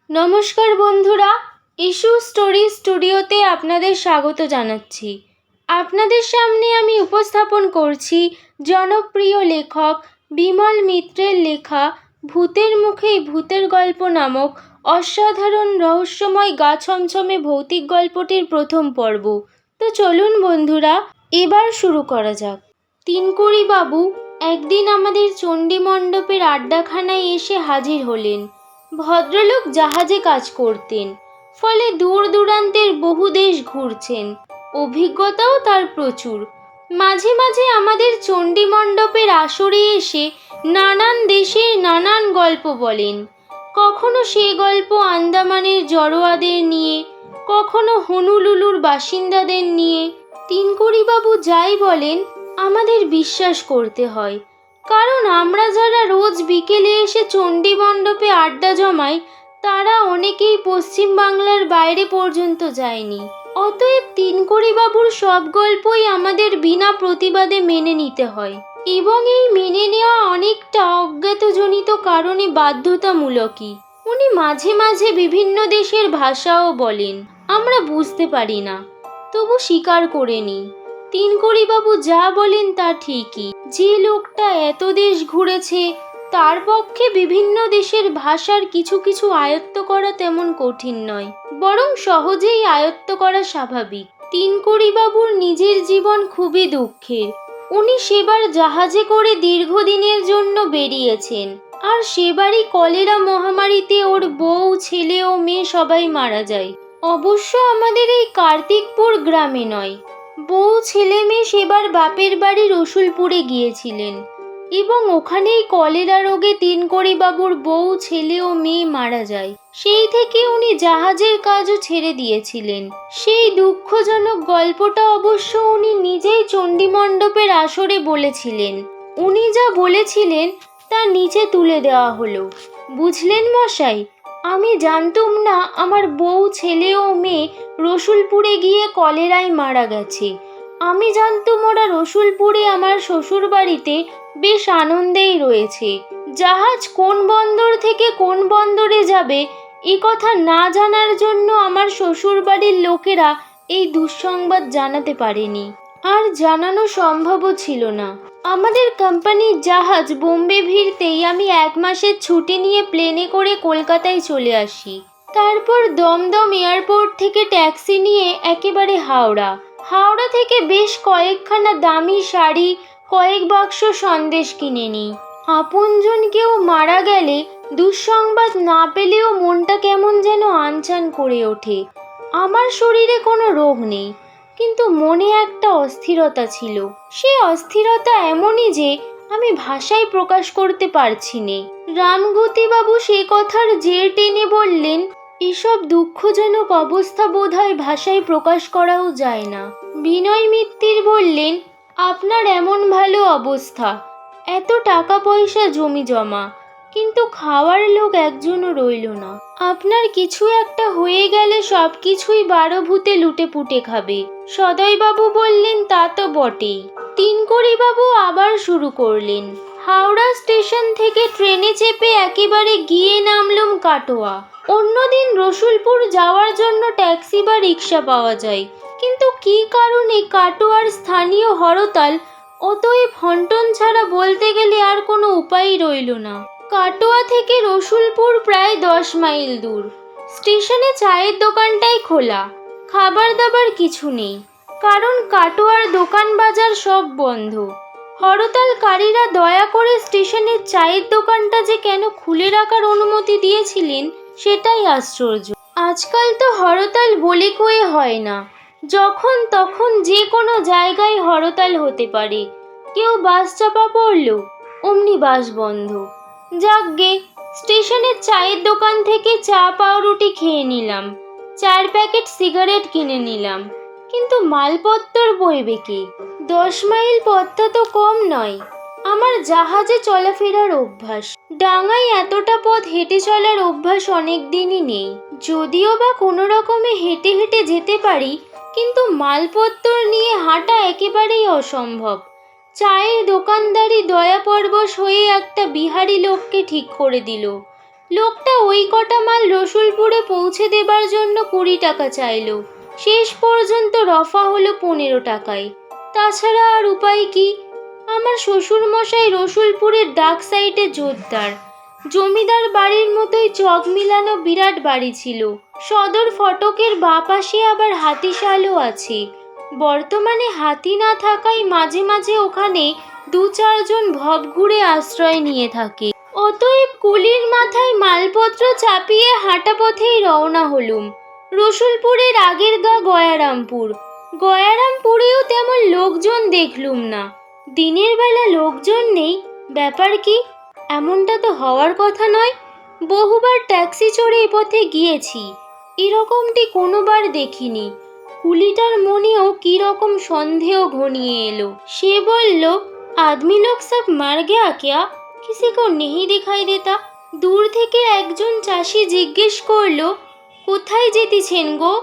নমস্কার বন্ধুরা, issue story স্টুডিওতে আপনাদের স্বাগত জানাচ্ছি। আপনাদের সামনে আমি উপস্থাপন করছি জনপ্রিয় লেখক বিমল মিত্রের লেখা ভূতের মুখেই ভূতের গল্প নামক অসাধারণ রহস্যময় গা ছমছমে ভৌতিক গল্পটির প্রথম পর্ব। তো চলুন বন্ধুরা, এবার শুরু করা যাক। তিনকুড়ি বাবু একদিন আমাদের চণ্ডী মণ্ডপের আড্ডাখানায় এসে হাজির হলেন। ভদ্রলোক জাহাজে কাজ করতেন, ফলে দূর দূরান্তের বহু দেশ ঘুরছেন, অভিজ্ঞতাও তার প্রচুর। মাঝে মাঝে আমাদের চণ্ডী মণ্ডপের আসরে এসে নানান দেশের নানান গল্প বলেন। কখনো সে গল্প আন্দামানের জড়োয়াদের নিয়ে, কখনো হনুলুলুর বাসিন্দাদের নিয়ে। তিনকুড়িবাবু যাই বলেন আমাদের বিশ্বাস করতে হয়, কারণ আমরা যারা রোজ বিকেলে এসে চণ্ডী মণ্ডপে আড্ডা জমাই তারা অনেকেই পশ্চিম বাংলার বাইরে পর্যন্ত যায়নি। অতএব তিনকুড়িবাবুর সব গল্পই আমাদের বিনা প্রতিবাদে মেনে নিতে হয়, এবং এই মেনে নেওয়া অনেকটা অজ্ঞাতজনিত কারণে বাধ্যতামূলকই। উনি মাঝে মাঝে বিভিন্ন দেশের ভাষাও বলেন, আমরা বুঝতে পারি না, তবু স্বীকার করে নিই। তিনকুড়িবাবু যা বলেন তা ঠিকই। যে লোকটা এত দেশ ঘুরেছে তার পক্ষে বিভিন্ন দেশের ভাষার কিছু কিছু আয়ত্ত করা তেমন কঠিন নয়, বরং সহজেই আয়ত্ত করা স্বাভাবিক। তিনকুড়িবাবুর নিজের জীবন খুবই দুঃখের। উনি সেবার জাহাজে করে দীর্ঘদিনের জন্য বেরিয়েছেন, আর সেবারই কলেরা মহামারীতে ওর বউ, ছেলে ও মেয়ে সবাই মারা যায়। অবশ্য আমাদের এই কার্তিকপুর গ্রামে নয়, বউ ছেলে মেয়ে সেবার বাপের বাড়ি রসুলপুরে গিয়েছিলেন, এবং ওখানেই কলেরা রোগে তিনকুড়িবাবুর বউ, ছেলে ও মেয়ে মারা যায়। সেই থেকে উনি জাহাজের কাজও ছেড়ে দিয়েছিলেন। সেই দুঃখজনক গল্পটা অবশ্য উনি নিজেই চণ্ডী মণ্ডপের আসরে বলেছিলেন। উনি যা বলেছিলেন তা নিচে তুলে দেওয়া হলো। বুঝলেন মশাই, আমি জানতুম না আমার বউ, ছেলে ও মেয়ে রসুলপুরে গিয়ে কলেরায় মারা গেছে। আমি জানতুম ওরা রসুলপুরে আমার শ্বশুর বাড়িতে বেশ আনন্দেই রয়েছে। জাহাজ কোন বন্দর থেকে কোন বন্দরে যাবে এ কথা না জানার জন্য আমার শ্বশুর বাড়ির লোকেরা এই দুঃসংবাদ জানাতে পারেনি, আর জানানো সম্ভবও ছিল না। আমাদের কোম্পানির জাহাজ বোম্বে ভিড়তেই আমি 1 মাসের ছুটি নিয়ে প্লেনে করে কলকাতায় চলে আসি। তারপর দমদম এয়ারপোর্ট থেকে ট্যাক্সি নিয়ে একেবারে হাওড়া। হাওড়া থেকে বেশ কয়েকখানা দামি শাড়ি, কয়েক বাক্স সন্দেশ কিনে নিই। আপনজন কেউ মারা গেলে দুঃসংবাদ না পেলেও মনটা কেমন যেন আনচান করে ওঠে। আমার শরীরে কোনো রোগ নেই, কিন্তু মনে একটা অস্থিরতা ছিল। সে অস্থিরতা এমনই যে আমি ভাষায় প্রকাশ করতে পারছি নে। রামগতিবাবু সে কথার জের টেনে বললেন, এসব দুঃখজনক অবস্থা বোধহয় ভাষায় প্রকাশ করাও যায় না। বিনয় মিত্তির বললেন, আপনার এমন ভালো অবস্থা, এত টাকা পয়সা জমি জমা, কিন্তু খাওয়ার লোক একজনও রইল না। আপনার কিছু একটা হয়ে গেলে সব কিছুই 12 ভূতে লুটে পুটে খাবে। সদয়বাবু বললেন, তা তো বটেই। তিনকুড়িবাবু আবার শুরু করলেন, হাওড়া স্টেশন থেকে ট্রেনে চেপে একেবারে গিয়ে নামলুম কাটোয়া। অন্যদিন রসুলপুর যাওয়ার জন্য ট্যাক্সি বা রিক্সা পাওয়া যায়, কিন্তু কী কারণে কাটোয়ার স্থানীয় হরতাল, অতএব হন্টন ছাড়া বলতে গেলে আর কোনো উপায়ই রইল না। কাটোয়া থেকে রসুলপুর প্রায় 10 মাইল দূর। স্টেশনে চায়ের দোকানটাই খোলা, খাবার দাবার কিছু নেই, কারণ কাটোয়ার দোকান বাজার সব বন্ধ। হরতালকারীরা দয়া করে স্টেশনের চায়ের দোকানটা যে কেন খুলে রাখার অনুমতি দিয়েছিলেন সেটাই আশ্চর্য। আজকাল তো হরতাল বলে কয়ে হয় না, যখন তখন যে কোনো জায়গায় হরতাল হতে পারে। কেউ বাস চাপা পড়ল, অমনি বাস বন্ধ। যাকগে, স্টেশনের চায়ের দোকান থেকে চা পাউরুটি খেয়ে নিলাম, 4 প্যাকেট সিগারেট কিনে নিলাম, কিন্তু মালপত্তর বইবে কে? 10 মাইল পথটা তো কম নয়। আমার জাহাজে চলাফেরার অভ্যাস, ডাঙায় এতটা পথ হেঁটে চলার অভ্যাস অনেক দিনই নেই। যদিও বা কোনো রকমে হেঁটে হেঁটে যেতে পারি, কিন্তু মালপত্তর নিয়ে হাঁটা একেবারেই অসম্ভব। চায়ের দোকানদারি দয়া পরবশ হয়ে একটা বিহারি লোককে ঠিক করে দিল। লোকটা ওই কটা মাল রসুলপুরে পৌঁছে দেবার জন্য 20 টাকা চাইলো। শেষ পর্যন্ত রফা হলো 15 টাকায়। তাছাড়া আর উপায় কি? আমার শ্বশুরমশাই রসুলপুরের ডাক সাইডে জোরদার। জমিদার বাড়ির মতোই চক মিলানো বিরাট বাড়ি ছিল। সদর ফটকের বাঁ পাশে আবার হাতিশালও আছে। বর্তমানে হাতি না থাকায় মাঝে মাঝে ওখানে 2-4 জন ভব ঘুরে আশ্রয় নিয়ে থাকে। অতএব কুলির মাথায় মালপত্র চাপিয়ে হাঁটা পথেই রওনা হলুম। রসুলপুরের আগের গা গয়ারামপুর। গয়ারামপুরেও তেমন লোকজন দেখলুম না। দিনের বেলা লোকজন নেই, ব্যাপার কি? এমনটা তো হওয়ার কথা নয়। বহুবার ট্যাক্সি চড়ে এ পথে গিয়েছি, এরকমটি কোনোবার দেখিনি। কুলিটার মনেও কিরকম সন্দেহ ঘনিয়ে এলো। সে বলল, আদমি লোক সব মার গয়া ক্যা? কিসি কো নেহি দিখাই দেতা। দূর থেকে একজন চাষি জিজ্ঞেস করলো, কোথায় যেতেছেন গো?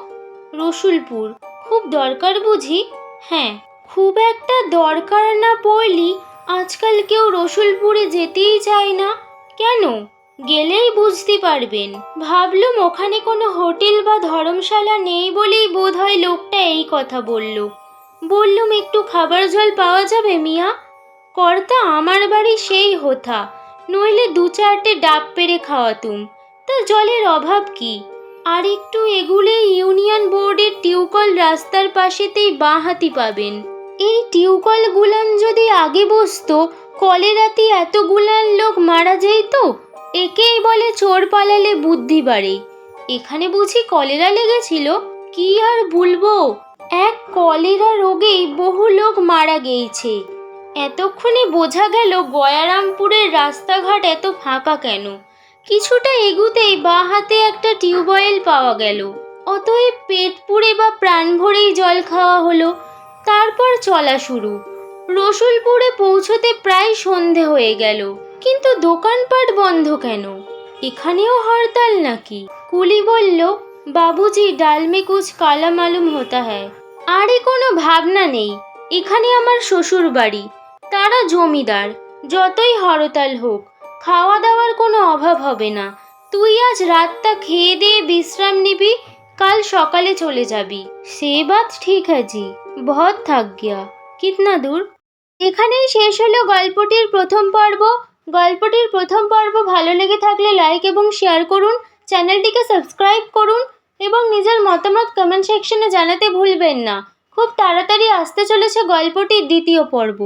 রসুলপুর। খুব দরকার বুঝি? হ্যাঁ। খুব একটা দরকার না পড়লি আজকাল কেউ রসুলপুরে যেতেই চায় না। কেন? গেলেই বুঝতে পারবেন। ভাবলুম ওখানে কোনো হোটেল বা ধর্মশালা নেই বলেই বোধহয় লোকটা এই কথা বলল। বললুম, একটু খাবার জল পাওয়া যাবে মিয়া? কর্তা আমার বাড়ি সেই হোথা, নইলে 2-4টে ডাব পেড়ে খাওয়াতুম। তা জলের অভাব কি? আর একটু এগুলে ইউনিয়ন বোর্ডের টিউকল রাস্তার পাশেতেই বাঁ হাতি পাবেন। এই টিউকল গুলান যদি আগে বসতো, কলেরাতে এতগুলান লোক মারা যেত। একেই বলে চোর পালালে বুদ্ধি বাড়ে। এখানে বুঝি কলেরা লেগেছিল? কি আর বলবো, এক কলেরা রোগেই বহু লোক মারা গেছে। এতক্ষণে বোঝা গেল গয়ারামপুরের রাস্তাঘাট এত ফাঁকা কেন। কিছুটা এগুতেই বাঁ হাতে একটা টিউবওয়েল পাওয়া গেল। অতএব পেট পুড়ে বা প্রাণ ভরেই জল খাওয়া হলো। তারপর চলা শুরু। রসুলপুরে পৌঁছতে প্রায় সন্ধে হয়ে গেল, কিন্তু দোকানপাট বন্ধ কেন? এখানেও হরতাল নাকি? কুলি বলল, বাবুজি ডাল মে কুছ কালা মালুম হোতা হ্যায়। আরে কোনো ভাবনা নেই, এখানে আমার শ্বশুর বাড়ি, তারা জমিদার। যতই হরতাল হোক, খাওয়া দাওয়ার কোনো অভাব হবে না। তুই আজ রাতটা খেয়ে দিয়ে বিশ্রাম নিবি, কাল সকালে চলে যাবি। সে বাত ঠিক है जी, बहुत थक गया। कितना दूर? এখানেই শেষ হলো গল্পটির প্রথম পর্ব। গল্পটির প্রথম পর্ব ভালো লেগে থাকলে লাইক এবং শেয়ার করুন, চ্যানেলটিকে সাবস্ক্রাইব করুন এবং নিজের মতামত কমেন্ট সেকশনে জানাতে ভুলবেন না। খুব তাড়াতাড়ি আসতে চলেছে গল্পটির দ্বিতীয় পর্ব।